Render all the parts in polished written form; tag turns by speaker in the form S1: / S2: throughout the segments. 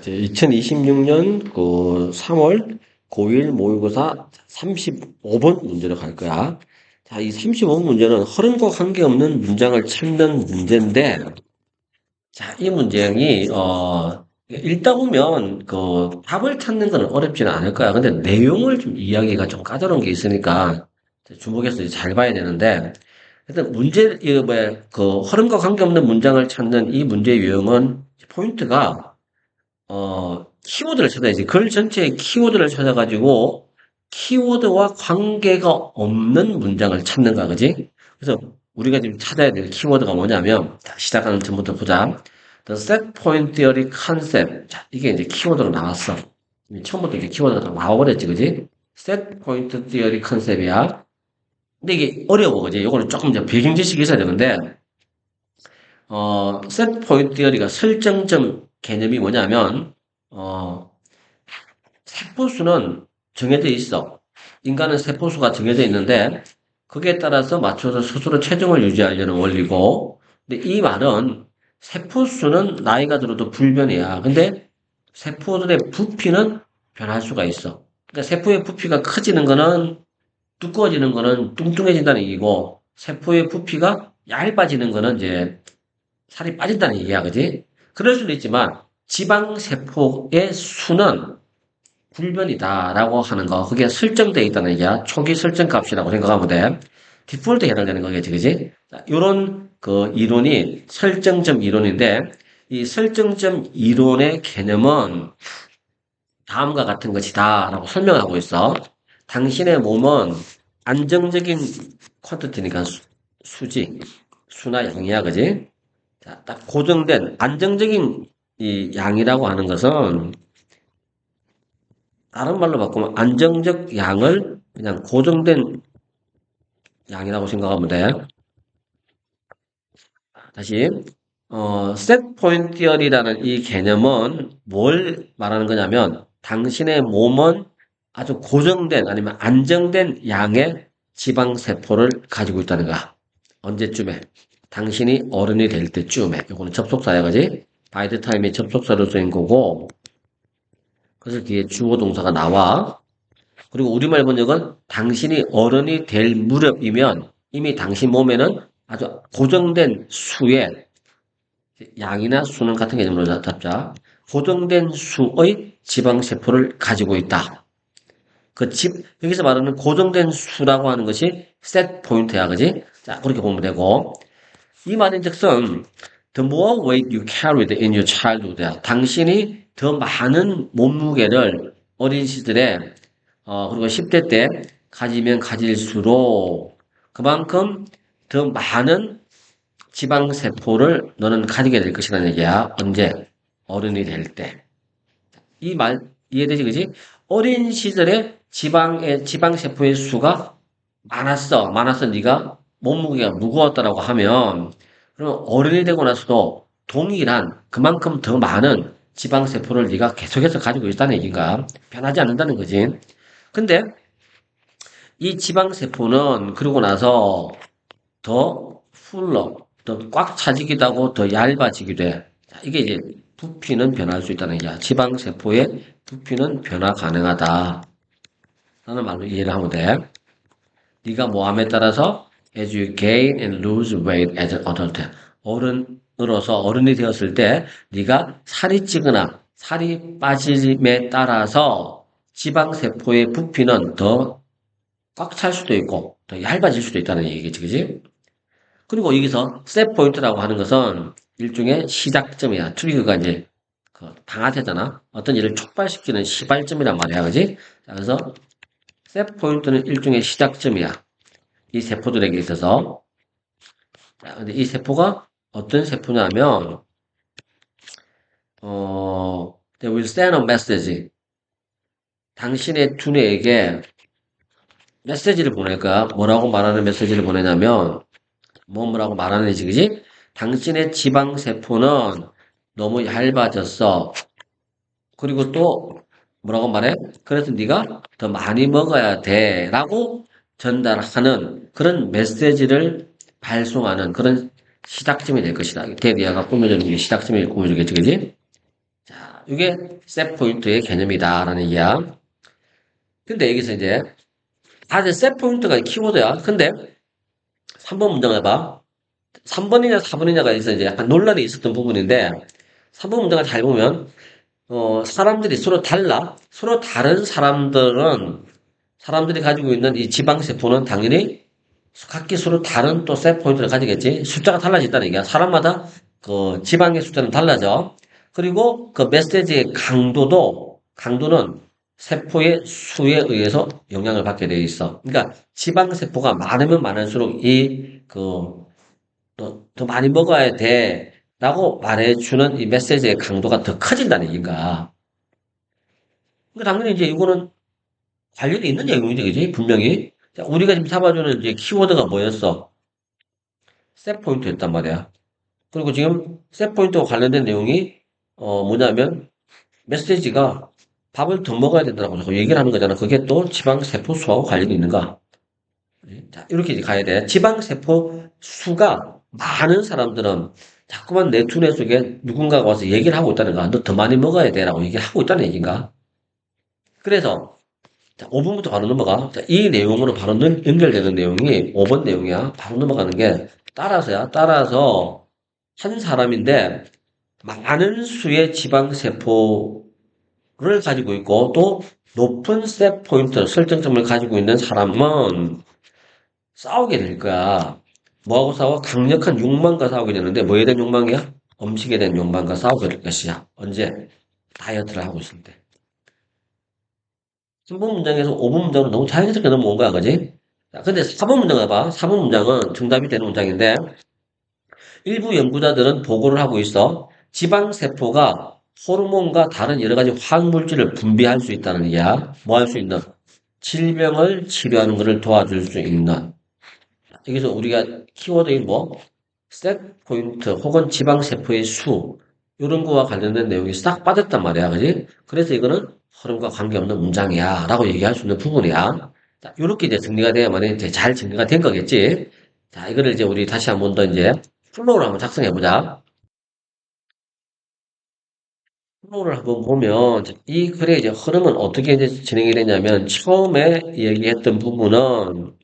S1: 이제 2026년 그 3월 고1 모의고사 35번 문제로 갈 거야. 자, 이 35번 문제는 흐름과 관계없는 문장을 찾는 문제인데, 자, 이 문장이, 읽다 보면 그 답을 찾는 건 어렵지는 않을 거야. 근데 내용을 좀 이야기가 좀 까다로운 게 있으니까 주목해서 이제 잘 봐야 되는데, 일단 이거 뭐야, 그 흐름과 관계없는 문장을 찾는 이 문제의 유형은 포인트가 키워드를 찾아야지. 글 전체의 키워드를 찾아가지고, 키워드와 관계가 없는 문장을 찾는 거야, 그지? 그래서 우리가 지금 찾아야 될 키워드가 뭐냐면, 자, 시작하는 전부터 보자. The set point theory concept. 자, 이게 이제 키워드로 나왔어. 처음부터 이제 키워드가 다 나와버렸지, 그지? set point theory concept이야. 근데 이게 어려워, 그지? 요거는 조금 이제 배경 지식이 있어야 되는데, set point theory가 설정점 개념이 뭐냐면, 어, 세포수는 정해져 있어. 인간은 세포수가 정해져 있는데, 거기에 따라서 맞춰서 스스로 체중을 유지하려는 원리고, 근데 이 말은 세포수는 나이가 들어도 불변이야. 근데 세포들의 부피는 변할 수가 있어. 그러니까 세포의 부피가 커지는 거는, 두꺼워지는 거는 뚱뚱해진다는 얘기고, 세포의 부피가 얇아지는 거는 이제 살이 빠진다는 얘기야, 그지? 그럴 수도 있지만, 지방세포의 수는 불변이다라고 하는 거, 그게 설정되어 있다는 얘기야. 초기 설정 값이라고 생각하면 돼. 디폴트에 해당되는 거겠지, 그지? 자, 요런 그 이론이 설정점 이론인데, 이 설정점 이론의 개념은 다음과 같은 것이다라고 설명하고 있어. 당신의 몸은 안정적인 퀀티티니까 수지, 수나 양이야, 그지? 자, 딱 고정된 안정적인 이 양이라고 하는 것은 다른 말로 바꾸면 안정적 양을 그냥 고정된 양이라고 생각하면 돼. 다시 set point theory라는 이 개념은 뭘 말하는 거냐면 당신의 몸은 아주 고정된 아니면 안정된 양의 지방 세포를 가지고 있다는 거야. 언제쯤에? 당신이 어른이 될 때쯤에. 이거는 접속사야, 그지? by the time이 접속사로 쓰인 거고, 그래서 뒤에 주어 동사가 나와. 그리고 우리말 번역은 당신이 어른이 될 무렵이면 이미 당신 몸에는 아주 고정된 수의 양이나 수는 같은 개념으로 잡자. 고정된 수의 지방세포를 가지고 있다. 여기서 말하는 고정된 수라고 하는 것이 set 포인트야, 그지? 자, 그렇게 보면 되고. 이 말인 즉슨, the more weight you carried in your childhood. 당신이 더 많은 몸무게를 어린 시절에 그리고 10대 때 가지면 가질수록 그만큼 더 많은 지방세포를 너는 가지게 될 것이라는 얘기야. 언제? 어른이 될 때. 이 말 이해되지, 그지? 어린 시절에 지방세포의 수가 많았어. 네가 몸무게가 무거웠다라고 하면, 그럼 어른이 되고 나서도 동일한 그만큼 더 많은 지방세포를 네가 계속해서 가지고 있다는 얘기인가? 변하지 않는다는 거지. 근데 이 지방세포는 그러고 나서 더 더 꽉 차지기도 하고 더 얇아지기도 해. 자, 이게 이제 부피는 변할 수 있다는 얘기야. 지방세포의 부피는 변화 가능하다. 라는 말로 이해를 하면 돼. 네가 뭐함에 따라서 as you gain and lose weight as an adult. 어른으로서 어른이 되었을 때 네가 살이 찌거나 살이 빠짐에 따라서 지방세포의 부피는 더 꽉 찰 수도 있고 더 얇아질 수도 있다는 얘기겠지, 그지? 그리고 여기서 셋 포인트라고 하는 것은 일종의 시작점이야. 트리거가 이제 그 방아쇠잖아. 어떤 일을 촉발시키는 시발점이란 말이야, 그지? 자, 그래서 셋 포인트는 일종의 시작점이야. 이 세포들에게 있어서. 자, 근데 이 세포가 어떤 세포냐면, they will send a message. 당신의 두뇌에게 메시지를 보낼 거야. 뭐라고 말하는 메시지를 보내냐면, 뭐라고 말하는지, 그지? 당신의 지방세포는 너무 얇아졌어. 그리고 또, 뭐라고 말해? 그래서 네가 더 많이 먹어야 돼. 라고 전달하는 그런 메시지를 발송하는 그런 시작점이 될 것이다. 대리아가 꾸며주는 게 시작점이 꾸며주겠지, 그지? 자, 이게 셋 포인트의 개념이다라는 얘기야. 근데 여기서 이제 다들 셋 포인트가 키워드야. 근데 3번 문장 해봐. 3번이냐 4번이냐가 있어 이제 약간 논란이 있었던 부분인데 3번 문장을 잘 보면 사람들이 서로 달라. 서로 다른 사람들이 가지고 있는 이 지방세포는 당연히 각기 서로 다른 또 셋 포인트를 가지겠지. 숫자가 달라진다는 얘기야. 사람마다 그 지방의 숫자는 달라져. 그리고 그 메시지의 강도는 세포의 수에 의해서 영향을 받게 되어 있어. 그러니까 지방세포가 많으면 많을수록 더 많이 먹어야 돼. 라고 말해주는 이 메시지의 강도가 더 커진다는 얘기인가. 그러니까 당연히 이제 이거는 관련이 있는 내용이지, 그지? 분명히. 자, 우리가 지금 잡아주는 이제 키워드가 뭐였어? 셋 포인트였단 말이야. 그리고 지금 셋 포인트와 관련된 내용이, 뭐냐면, 메시지가 밥을 더 먹어야 된다고 자꾸 얘기를 하는 거잖아. 그게 또 지방세포 수하고 관련이 있는가? 자, 이렇게 이제 가야 돼. 지방세포 수가 많은 사람들은 자꾸만 내 두뇌 속에 누군가가 와서 얘기를 하고 있다는 거야. 너 더 많이 먹어야 돼. 라고 얘기를 하고 있다는 얘기인가? 그래서 자, 5번부터 바로 넘어가. 자, 이 내용으로 바로 연결되는 내용이 5번 내용이야. 바로 넘어가는 게 따라서야. 따라서 한 사람인데 많은 수의 지방세포를 가지고 있고 또 높은 셋 포인트, 설정점을 가지고 있는 사람은 싸우게 될 거야. 뭐하고 싸워? 강력한 욕망과 싸우게 되는데 뭐에 대한 욕망이야? 음식에 대한 욕망과 싸우게 될 것이야. 언제? 다이어트를 하고 있을 때. 3번 문장에서 5번 문장으로 너무 자연스럽게 넘어온 거야, 그지? 자, 근데 4번 문장 봐봐. 4번 문장은 정답이 되는 문장인데, 일부 연구자들은 보고를 하고 있어. 지방세포가 호르몬과 다른 여러 가지 화학물질을 분비할 수 있다는 얘기야. 뭐 할 수 있는? 질병을 치료하는 것을 도와줄 수 있는. 여기서 우리가 키워드인 뭐? 셋 포인트 혹은 지방세포의 수. 이런 거와 관련된 내용이 싹 빠졌단 말이야. 그지? 그래서 이거는 흐름과 관계없는 문장이야. 라고 얘기할 수 있는 부분이야. 자, 요렇게 이제 정리가 돼야만 이제 잘 정리가 된 거겠지? 자, 이거를 이제 우리 다시 한번 더 이제 플로우를 한번 작성해 보자. 플로우를 한번 보면 이 글의 이제 흐름은 어떻게 이제 진행이 되냐면 처음에 얘기했던 부분은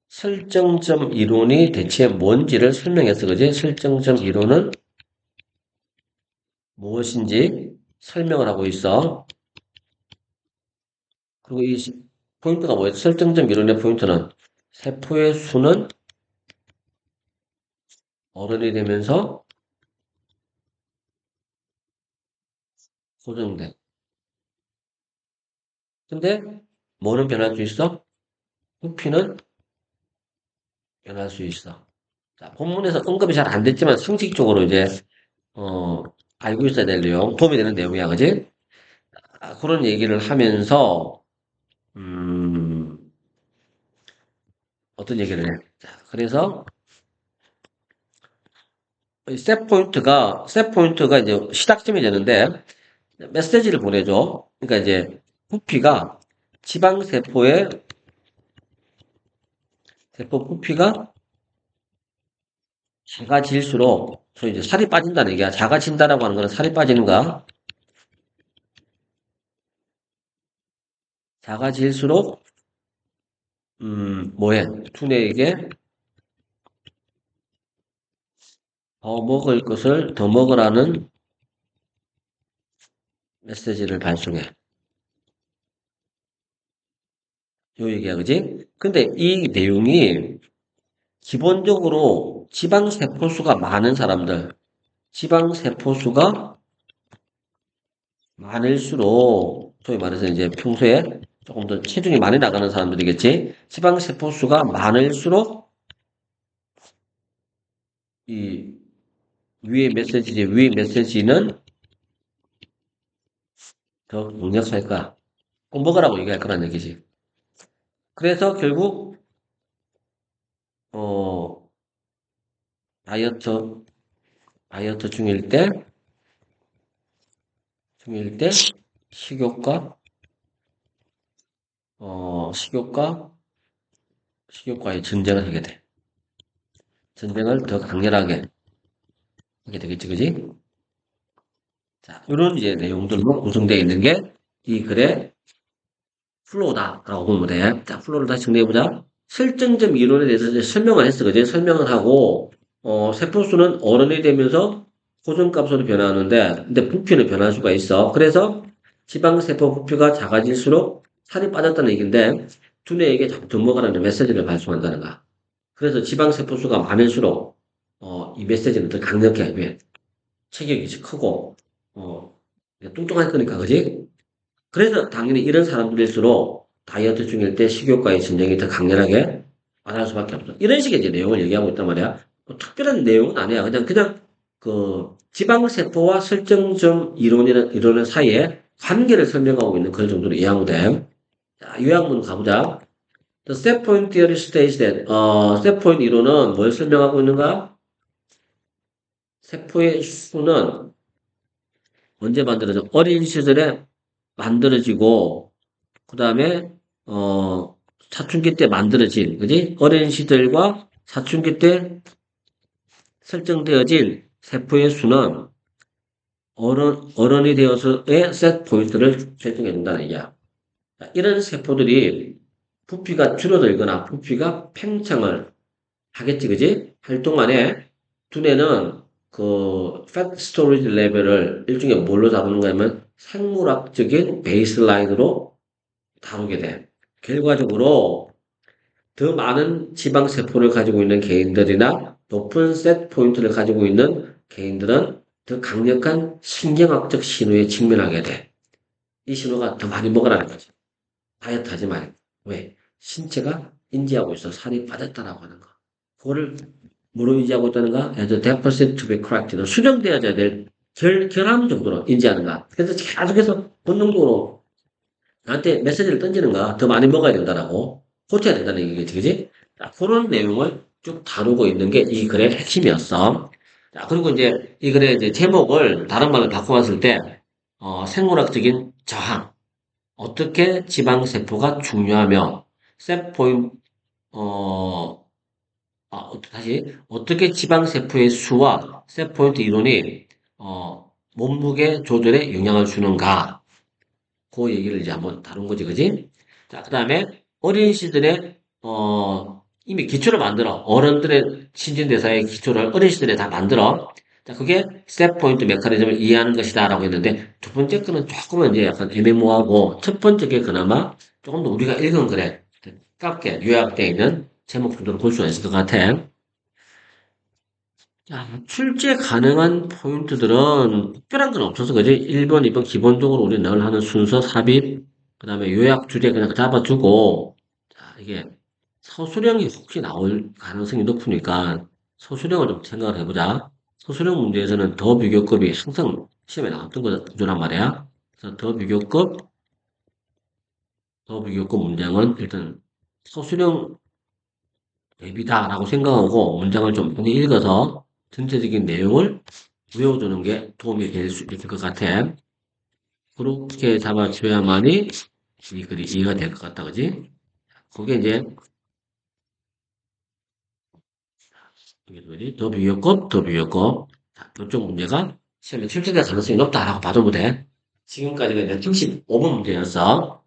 S1: 설정점 이론이 대체 뭔지를 설명했어. 그지? 설정점 이론은 무엇인지 설명을 하고 있어. 그리고 이 포인트가 뭐예요? 설정점 이론의 포인트는 세포의 수는 어른이 되면서 고정돼. 근데 뭐는 변할 수 있어? 부피는 변할 수 있어. 자, 본문에서 언급이 잘 안 됐지만 상식적으로 이제 어, 알고 있어야 될 내용, 도움이 되는 내용이야, 그지? 그런 얘기를 하면서 음, 어떤 얘기를 해? 자, 그래서 셋 포인트가 이제 시작점이 되는데 메시지를 보내줘. 그러니까 이제 부피가 지방세포의 세포 부피가 작아질수록 소위 이제 살이 빠진다는 얘기야. 작아진다라고 하는 거는 살이 빠지는가? 작아질수록 뭐해? 투뇌에게 더 먹을 것을 더 먹으라는 메시지를 발송해. 요 얘기야, 그지? 근데 이 내용이 기본적으로 지방세포수가 많은 사람들, 지방세포수가 많을수록, 소위 말해서 이제 평소에 조금 더 체중이 많이 나가는 사람들이겠지? 지방세포수가 많을수록 이 위의 메시지는 더 강력할까? 꼭 먹으라고 얘기할 거란 얘기지. 그래서 결국, 어, 다이어트, 다이어트 중일 때, 식욕과, 어, 식욕과, 식욕과의 전쟁을 하게 돼. 전쟁을 더 강렬하게 하게 되겠지, 그지? 자, 이런 이제 내용들로 구성되어 있는 게 이 글의 플로우다라고 보면 돼. 자, 플로우를 다시 정리해보자. 실증점 이론에 대해서 이제 설명을 했어. 그지? 설명을 하고, 세포수는 어른이 되면서 고정값으로 변화하는데, 근데 부피는 변할 수가 있어. 그래서 지방세포 부피가 작아질수록 살이 빠졌다는 얘기인데, 두뇌에게 자꾸 더 먹으라는 메시지를 발송한다는 거야. 그래서 지방세포수가 많을수록, 이 메시지는 더 강력해. 왜? 체격이 크고, 어, 뚱뚱할 거니까, 그지? 그래서 당연히 이런 사람들일수록 다이어트 중일 때 식욕과의 전쟁이 더 강렬하게 말할 수밖에 없어. 이런 식의 이제 내용을 얘기하고 있단 말이야. 뭐 특별한 내용은 아니야. 그냥 그 지방세포와 설정점 이론의 사이에 관계를 설명하고 있는 그 정도로 이해하면 돼. 자, 요약문 가보자. The set point theory states that, set point 이론은 뭘 설명하고 있는가? 세포의 수는 언제 만들어져? 어린 시절에 만들어지고, 그 다음에, 사춘기 때 만들어진, 그지? 어린 시절과 사춘기 때 설정되어진 세포의 수는 어른이 되어서의 셋 포인트를 설정해 준다는 얘기야. 자, 이런 세포들이 부피가 줄어들거나 부피가 팽창을 하겠지, 그지? 할 동안에 두뇌는 그 fat storage 레벨을 일종의 뭘로 다루는가 하면 생물학적인 베이스라인으로 다루게 돼. 결과적으로 더 많은 지방세포를 가지고 있는 개인들이나 높은 셋 포인트를 가지고 있는 개인들은 더 강력한 신경학적 신호에 직면하게 돼. 이 신호가 더 많이 먹으라는 거지. 다이어트 하지 말고. 왜? 신체가 인지하고 있어. 살이 빠졌다라고 하는 거. 그거를 뭐로 인지하고 있다는가? The deficit to be corrected. 수정되어야 될 결함 정도로 인지하는가. 그래서 계속해서 본능적으로 나한테 메시지를 던지는 거야. 더 많이 먹어야 된다라고. 고쳐야 된다는 얘기겠지, 그지? 자, 그런 내용을 쭉 다루고 있는 게 이 글의 핵심이었어. 자, 그리고 이제 이 글의 이제 제목을 다른 말로 바꿔봤을 때, 생물학적인 저항. 어떻게 지방세포가 중요하며, 세포인, 어, 다시, 어떻게 지방세포의 수와 세포인트 이론이, 몸무게 조절에 영향을 주는가. 그 얘기를 이제 한번 다룬 거지, 그지? 자, 그 다음에 어린 시절에, 이미 기초를 만들어. 어른들의 신진대사의 기초를 어린 시절에 다 만들어. 자, 그게 스텝 포인트 메커니즘을 이해하는 것이다 라고 했는데, 두 번째 거는 조금은 이제 약간 애매모호하고, 첫 번째 게 그나마 조금 더 우리가 읽은 글에 가깝게 요약되어 있는 제목 정도로 볼 수가 있을 것 같아. 자, 출제 가능한 포인트들은 특별한 건 없어서, 그지? 1번, 2번 기본적으로 우리 늘 하는 순서 삽입, 그 다음에 요약 주제 그냥 잡아주고, 자, 이게 서술형이 혹시 나올 가능성이 높으니까 서술형을 좀 생각을 해보자. 서술형 문제에서는 더 비교급이 항상 시험에 나왔던 거란 말이야. 그래서 더 비교급 문장은 일단 서술형 대비다라고 생각하고 문장을 좀 많이 읽어서 전체적인 내용을 외워두는 게 도움이 될 수 있을 것 같아. 그렇게 잡아줘야만이 이 글이 이해가 될 것 같다, 그지? 그게 이제, 이게 뭐지? 더 비교급. 자, 이쪽 문제가 시험에 출제될 가능성이 높다라고 봐도 돼. 지금까지가 이제 75번 문제였어.